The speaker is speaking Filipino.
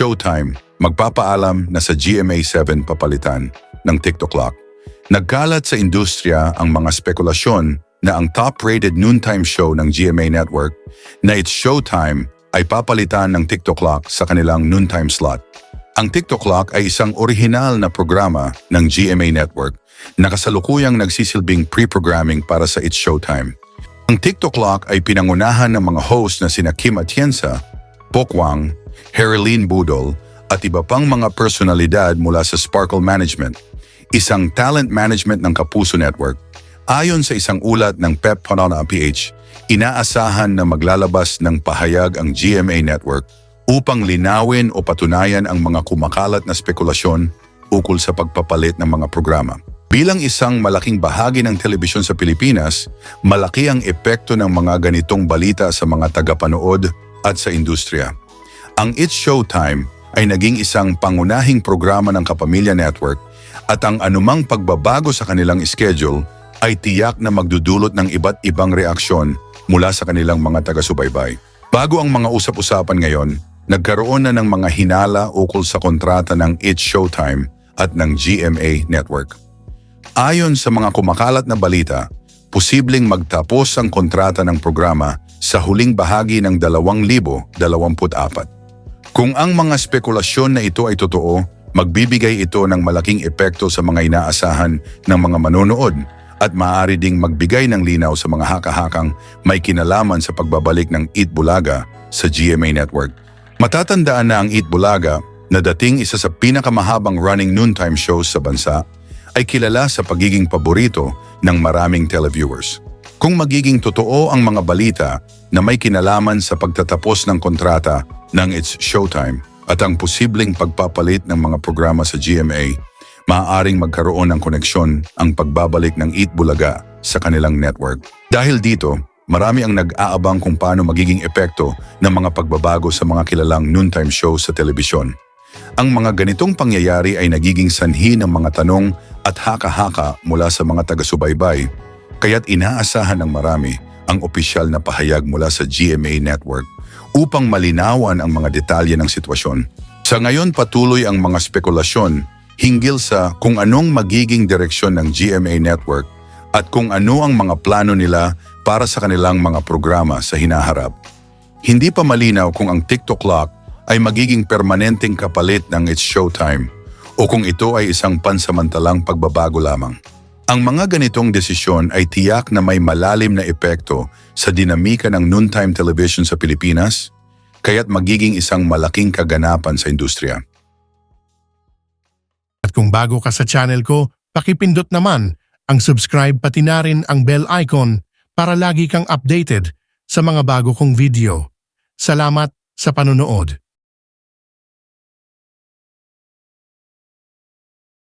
Showtime magpapaalam na sa GMA7 papalitan ng TikTok Clock. Nagkalat sa industriya ang mga spekulasyon na ang top-rated noontime show ng GMA Network na It's Showtime ay papalitan ng TikTok Clock sa kanilang noontime slot. Ang TikTok Clock ay isang orihinal na programa ng GMA Network na kasalukuyang nagsisilbing pre-programming para sa It's Showtime. Ang TikTok Clock ay pinangunahan ng mga host na sina Kim Atienza, Pokwang, Herilyn Budol at iba pang mga personalidad mula sa Sparkle Management, isang talent management ng Kapuso Network. Ayon sa isang ulat ng Pep Panona PH, inaasahan na maglalabas ng pahayag ang GMA Network upang linawin o patunayan ang mga kumakalat na spekulasyon ukol sa pagpapalit ng mga programa. Bilang isang malaking bahagi ng telebisyon sa Pilipinas, malaki ang epekto ng mga ganitong balita sa mga tagapanood at sa industriya. Ang It's Showtime ay naging isang pangunahing programa ng Kapamilya Network at ang anumang pagbabago sa kanilang schedule ay tiyak na magdudulot ng iba't ibang reaksyon mula sa kanilang mga taga-subaybay. Bago ang mga usap-usapan ngayon, nagkaroon na ng mga hinala ukol sa kontrata ng It's Showtime at ng GMA Network. Ayon sa mga kumakalat na balita, posibleng magtapos ang kontrata ng programa sa huling bahagi ng 2024. Kung ang mga spekulasyon na ito ay totoo, magbibigay ito ng malaking epekto sa mga inaasahan ng mga manonood at maaari ding magbigay ng linaw sa mga haka-hakang may kinalaman sa pagbabalik ng Eat Bulaga sa GMA Network. Matatandaan na ang Eat Bulaga, na dating isa sa pinakamahabang running noontime shows sa bansa, ay kilala sa pagiging paborito ng maraming televiewers. Kung magiging totoo ang mga balita na may kinalaman sa pagtatapos ng kontrata ng It's Showtime at ang posibleng pagpapalit ng mga programa sa GMA, maaaring magkaroon ng koneksyon ang pagbabalik ng Eat Bulaga sa kanilang network. Dahil dito, marami ang nag-aabang kung paano magiging epekto ng mga pagbabago sa mga kilalang noontime shows sa telebisyon. Ang mga ganitong pangyayari ay nagiging sanhi ng mga tanong at haka-haka mula sa mga taga-subaybay, kaya't inaasahan ng marami ang opisyal na pahayag mula sa GMA Network upang malinawan ang mga detalye ng sitwasyon. Sa ngayon patuloy ang mga spekulasyon hinggil sa kung anong magiging direksyon ng GMA Network at kung ano ang mga plano nila para sa kanilang mga programa sa hinaharap. Hindi pa malinaw kung ang TikTok Clock ay magiging permanenteng kapalit ng It's Showtime o kung ito ay isang pansamantalang pagbabago lamang. Ang mga ganitong desisyon ay tiyak na may malalim na epekto sa dinamika ng noontime television sa Pilipinas, kaya't magiging isang malaking kaganapan sa industriya. At kung bago ka sa channel ko, pakipindot naman ang subscribe pati na rin ang bell icon para lagi kang updated sa mga bago kong video. Salamat sa panonood.